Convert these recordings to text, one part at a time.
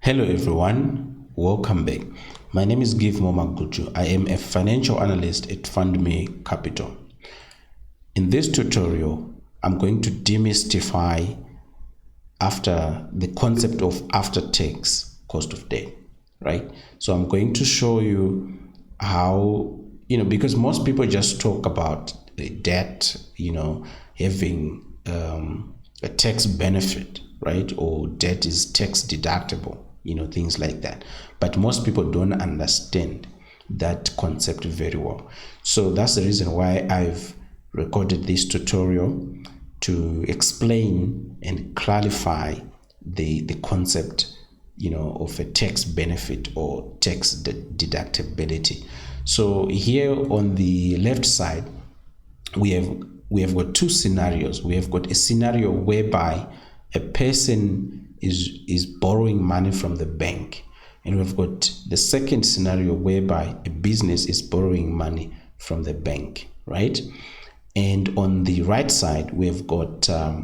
Hello everyone, welcome back. My name is Give Momagutu. I am a financial analyst at FundMe Capital. In this tutorial, I'm going to demystify the concept of after-tax cost of debt, right? So I'm going to show you how, because most people just talk about the debt, having a tax benefit, right? Or debt is tax deductible, things like that. But most people don't understand that concept very well. So that's the reason why I've recorded this tutorial to explain and clarify the concept, of a tax benefit or tax deductibility. So here on the left side, we have got two scenarios. We have got a scenario whereby a person is borrowing money from the bank, and we've got the second scenario whereby a business is borrowing money from the bank, right? And on the right side, we've got a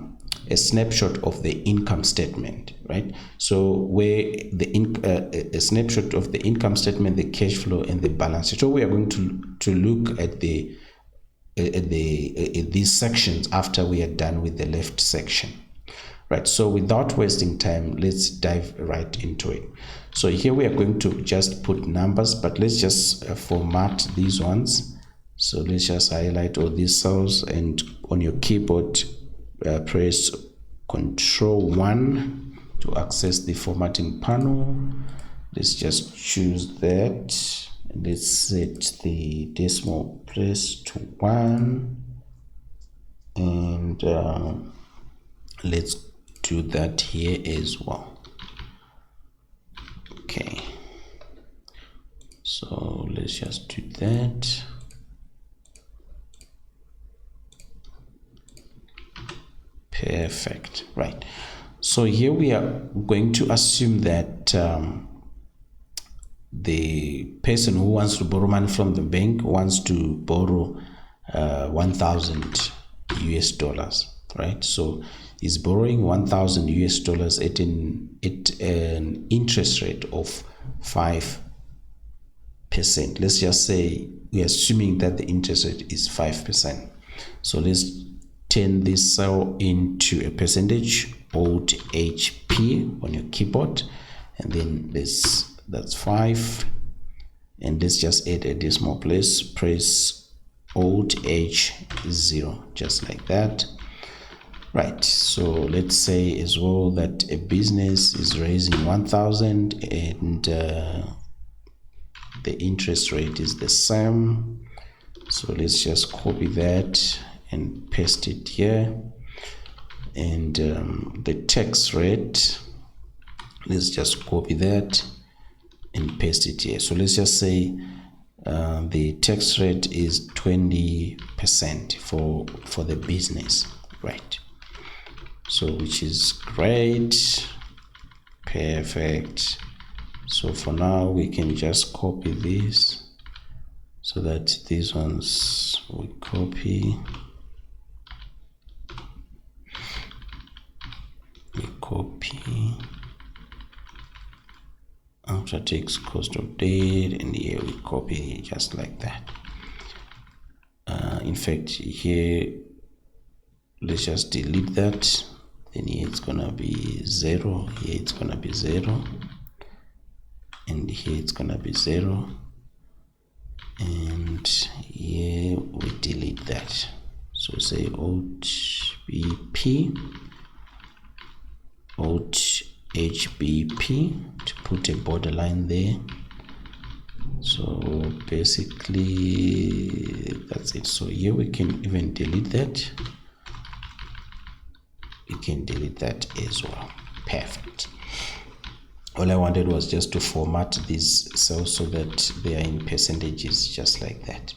snapshot of the income statement, right? So where a snapshot of the income statement, the cash flow, and the balance sheet. So we are going to look at these sections after we are done with the left section. Right, so without wasting time, let's dive right into it. So here we are going to just put numbers, but let's just format these ones. So let's just highlight all these cells, and on your keyboard, press Ctrl+1 to access the formatting panel. Let's just choose that. Let's set the decimal place to 1, and let's do that here as well. Okay, so let's just do that. Perfect. Right, so here we are going to assume that the person who wants to borrow money from the bank wants to borrow $1,000, right? So he's borrowing $1,000 at an interest rate of 5%. Let's just say we're assuming that the interest rate is 5%. So let's turn this cell into a percentage, Alt HP on your keyboard, and then that's 5, and let's just add a decimal place. Press Alt H0, just like that. Right, so let's say as well that a business is raising 1,000 and the interest rate is the same. So let's just copy that and paste it here. And the tax rate, let's just copy that and paste it here. So let's just say the tax rate is 20% for the business, right? So which is great. Perfect. So for now we can just copy this so that these ones we copy. After tax cost of debt, and here we copy just like that. In fact, here let's just delete that. Then here it's gonna be 0, here it's gonna be 0, and here it's gonna be 0, and here we delete that. So say Alt BP, Alt HBP to put a borderline there. So basically that's it. So here we can even delete that. You can delete that as well. Perfect. All I wanted was just to format these cells so that they are in percentages, just like that.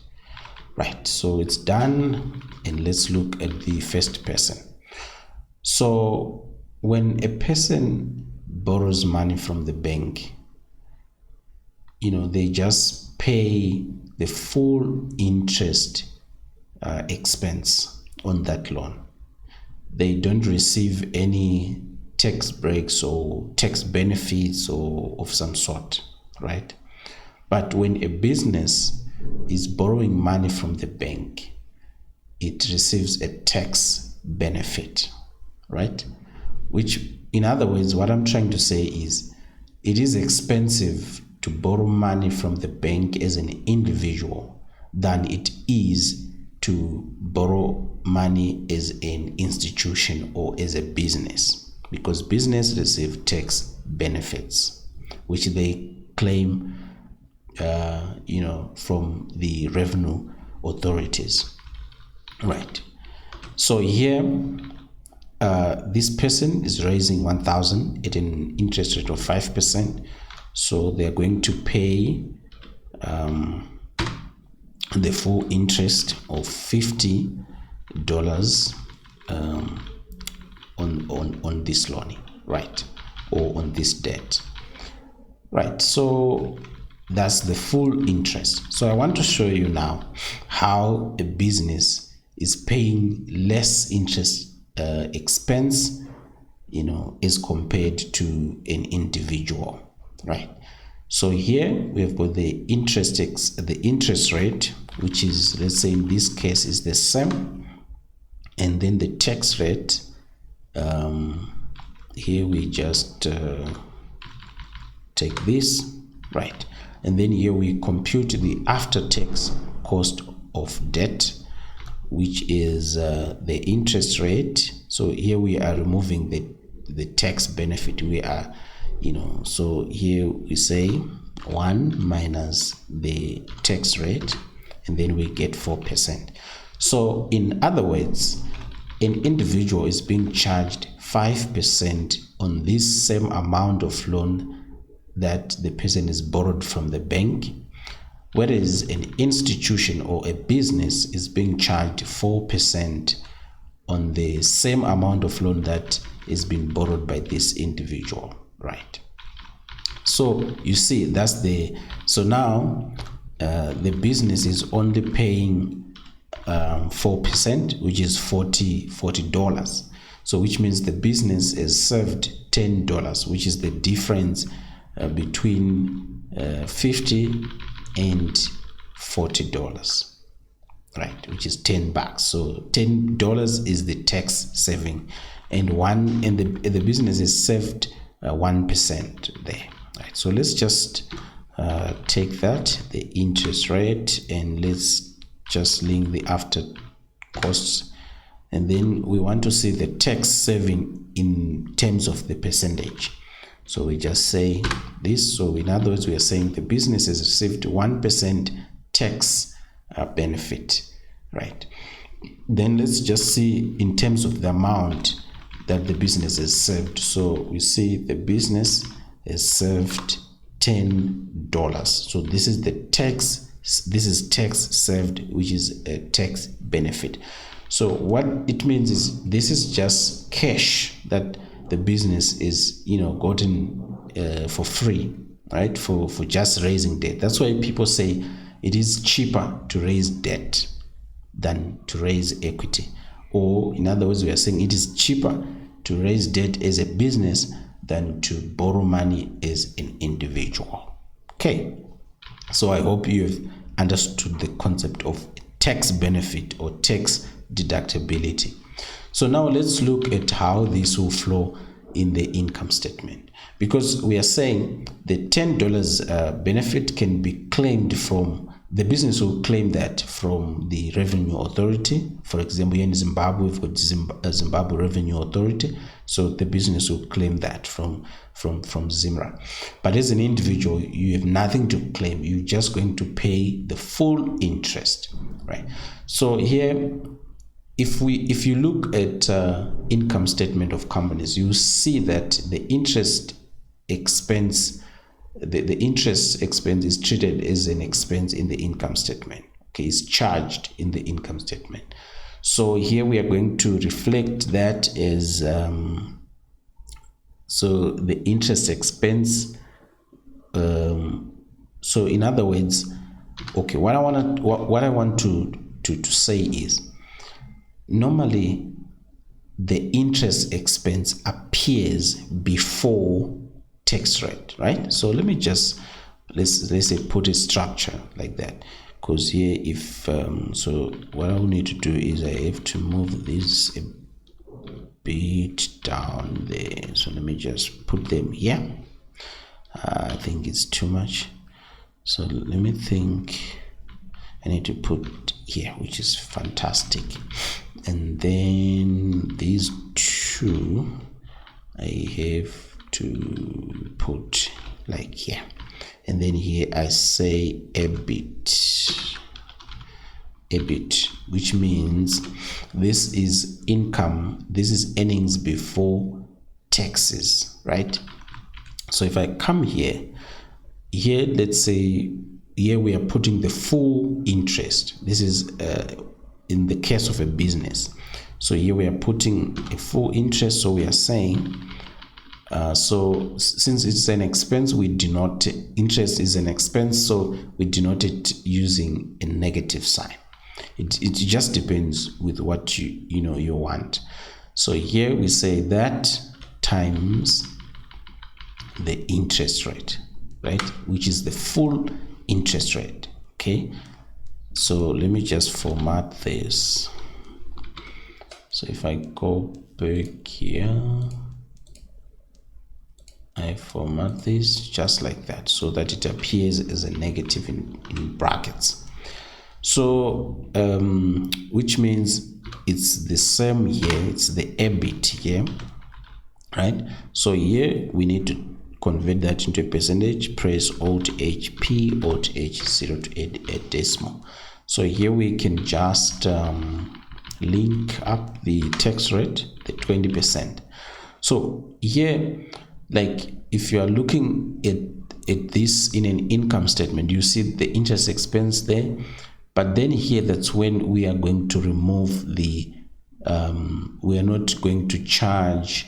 Right, so it's done, and let's look at the first person. So when a person borrows money from the bank, they just pay the full interest expense on that loan. They don't receive any tax breaks or tax benefits or of some sort, right? But when a business is borrowing money from the bank, it receives a tax benefit, right? Which, in other words, what I'm trying to say is it is expensive to borrow money from the bank as an individual than it is to borrow money as an institution or as a business, because business receive tax benefits which they claim from the revenue authorities, right? So here this person is raising 1,000 at an interest rate of 5%, so they're going to pay the full interest of $50 on this loan, right, or on this debt, right? So that's the full interest. So I want to show you now how a business is paying less interest expense, as compared to an individual, right? So here we have got the interest rate, which is, let's say in this case, is the same, and then the tax rate. Here we just take this, right, and then here we compute the after-tax cost of debt, which is the interest rate. So here we are removing the tax benefit. We are, so here we say 1 minus the tax rate, and then we get 4%. So in other words, an individual is being charged 5% on this same amount of loan that the person is borrowed from the bank, whereas an institution or a business is being charged 4% on the same amount of loan that is being borrowed by this individual, right? So you see, so now the business is only paying 4%, which is $40. So which means the business is saved $10, which is the difference between 50 and $40, right, which is $10. So $10 is the tax saving, and the business is saved 1% there, right? So let's just take that, the interest rate, and let's just link the after costs, and then we want to see the tax saving in terms of the percentage. So we just say this. So in other words, we are saying the business has received 1% tax benefit, right? Then let's just see in terms of the amount that the business has saved. So we see the business has saved $10. So this is the tax. This is tax saved, which is a tax benefit. So what it means is this is just cash that the business is gotten for free, right, for just raising debt. That's why people say it is cheaper to raise debt than to raise equity, or in other words, we are saying it is cheaper to raise debt as a business than to borrow money as an individual. Okay, so I hope you've understood the concept of tax benefit or tax deductibility. So now let's look at how this will flow in the income statement, because we are saying the $10 benefit can be claimed from the business. Will claim that from the revenue authority. For example, here in Zimbabwe, we've got Zimbabwe Revenue Authority, so the business will claim that from ZIMRA. But as an individual, you have nothing to claim. You're just going to pay the full interest, right? So here, if you look at income statement of companies, you see that the interest expense, the interest expense is treated as an expense in the income statement. Okay, it's charged in the income statement. So here we are going to reflect that as so the interest expense. So in other words, okay, what I want to say is, normally the interest expense appears before tax rate, right? So let me just let's say put a structure like that, because here if so what I will need to do is I have to move this a bit down there. So let me just put them here. I think it's too much, so let me think. I need to put here, which is fantastic, and then these two I have to put like here, and then here I say a bit, which means this is income, this is earnings before taxes, right? So if I come here, let's say here we are putting the full interest. This is in the case of a business. So here we are putting a full interest. So we are saying, so since it's an expense, we denote interest is an expense, so we denote it using a negative sign. It just depends with what you want. So here we say that times the interest rate, right, which is the full interest rate. Okay, so let me just format this. So if I go back here, I format this just like that so that it appears as a negative in brackets. So which means it's the same here, it's the EBIT here, right? So here we need to convert that into a percentage. Press Alt HP, Alt H0 to add a decimal. So here we can just link up the tax rate, the 20%. So here, like if you are looking at this in an income statement, you see the interest expense there, but then here that's when we are going to remove the we are not going to charge,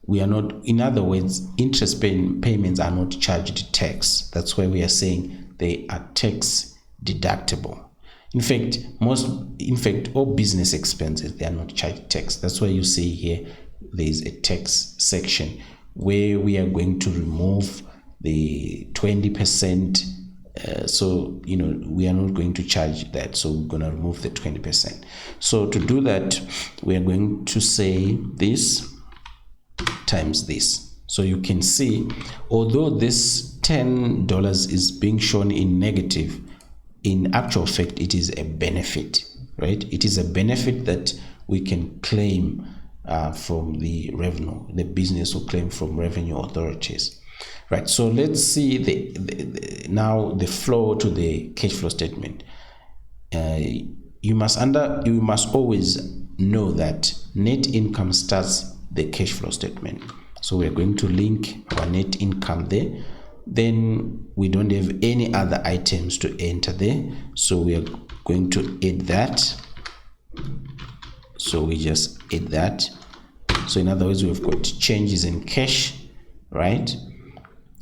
we are not, in other words, interest payments are not charged tax. That's why we are saying they are tax deductible. In fact, all business expenses, they are not charged tax. That's why you see here there is a tax section where we are going to remove the 20%. So we are not going to charge that, so we're going to remove the 20%. So to do that, we are going to say this times this. So you can see, although this $10 is being shown in negative, in actual fact it is a benefit, right? It is a benefit that we can claim from the revenue. The business will claim from revenue authorities, right? So let's see now the flow to the cash flow statement. You must always know that net income starts the cash flow statement. So we're going to link our net income there. Then we don't have any other items to enter there, so we are going to add that. So we just add that. So in other words, we've got changes in cash, right?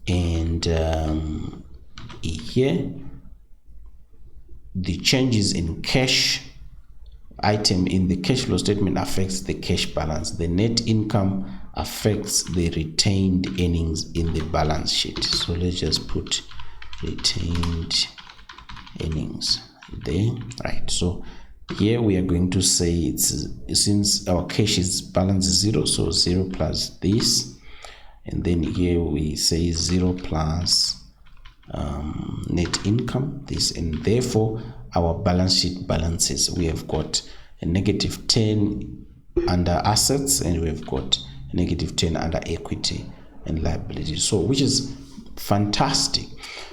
And here the changes in cash item in the cash flow statement affects the cash balance. The net income affects the retained earnings in the balance sheet. So let's just put retained earnings there, right? So here we are going to say it's, since our cash is balance is 0, so 0 plus this, and then here we say 0 plus net income, this, and therefore our balance sheet balances, we have got a negative 10 under assets, and we've got a negative 10 under equity and liability, so which is fantastic.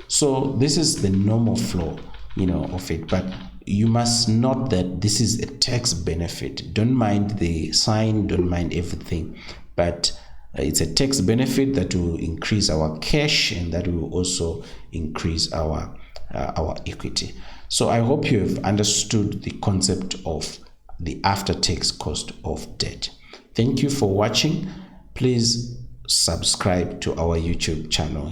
So this is the normal flow of it, but you must note that this is a tax benefit. Don't mind the sign, don't mind everything, but it's a tax benefit that will increase our cash, and that will also increase our equity. So I hope you have understood the concept of the after-tax cost of debt. Thank you for watching. Please subscribe to our YouTube channel.